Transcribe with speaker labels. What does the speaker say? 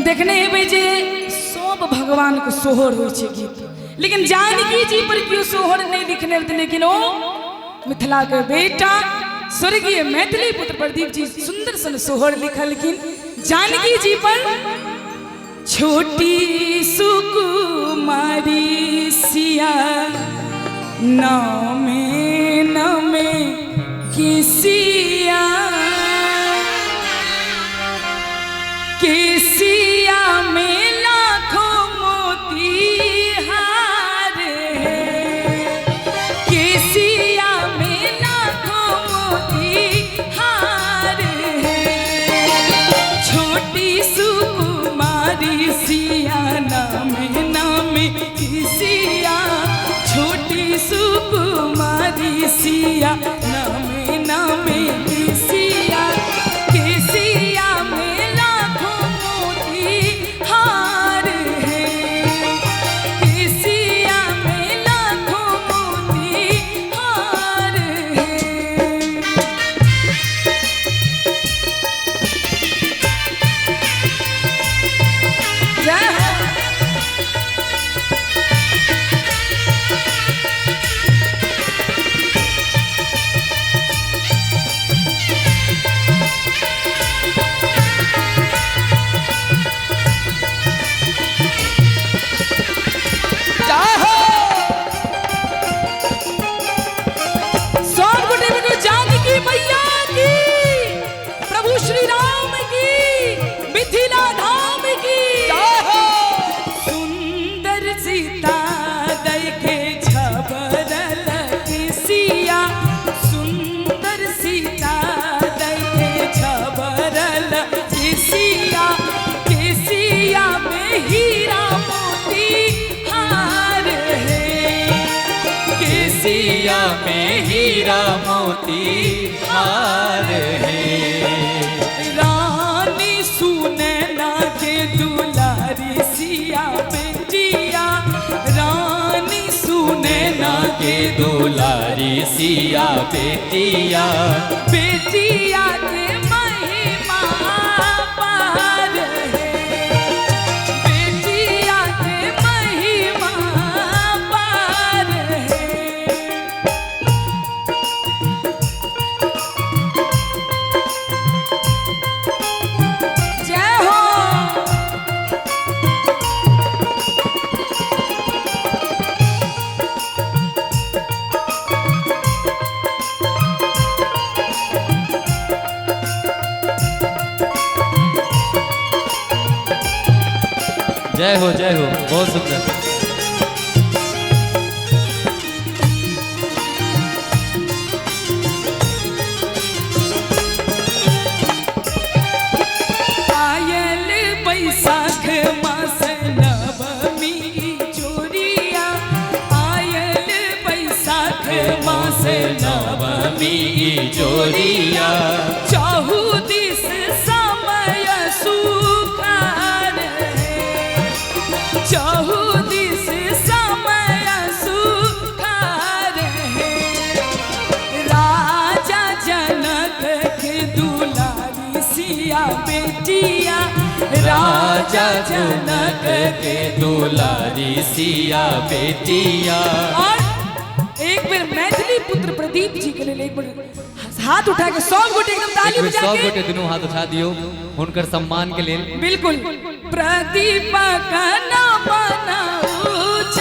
Speaker 1: देखने एबे जे सब भगवान के सोहर होइ छै गीत, लेकिन जानकी जी पर क्यों सोहर नहीं लिखने, लेकिन ओ मिथिला के बेटा स्वर्गीय मैथिली पुत्र प्रदीप जी सुंदर सन सोहर लिखलखिन जानकी जी पर। छोटी सुकुमारी सिया नामे नामे किसिया किसिया में लाखों मोती हार है, किसिया में लाखों मोती हार है। छोटी सुकुमारी सिया नामे नामे किसिया, छोटी सुकुमारी सिया नामे नामे किसिया, किसिया में लाखों मोती हार है, किसिया में लाखों मोती हार है। जय हो। जानकी मैया की, प्रभु श्री राम की, मिथिला धाम की। सुंदर सीता देखे छबरल किसिया, सुंदर सीता देखे छबरल किसिया, किसिया में हीरा मोती हार है,
Speaker 2: किसिया में हीरा मोती हार है।
Speaker 1: रानी सुनैना के दुलारी सिया बेटिया, रानी सुनैना
Speaker 2: के दुलारी सिया बेटिया,
Speaker 1: बेटिया के महिमा पार है, बेटिया के महिमा पार है। जय हो।
Speaker 2: जय हो जय हो, बहुत सुंदर।
Speaker 1: आयल बैसाख मास नवमी जोरिया, आयल बैसाख मास
Speaker 2: नवमी जोरिया,
Speaker 1: चाहू दिस समय सुखार है, चाहू दिस समय सुखार है। राजा जनक के दुलारी सिया बेटिया,
Speaker 2: राजा जनक के दुलारी सिया बेटिया।
Speaker 1: और एक बार मैथिली पुत्र प्रदीप जी के लिए एक बार हाथ उठा के सब गोटे एकदम ताली बजा के,
Speaker 2: सब गोटे दोनों हाथ उठा दियो उनकर सम्मान के लिए।
Speaker 1: बिल्कुल। प्रदीप का नाम ऊंचा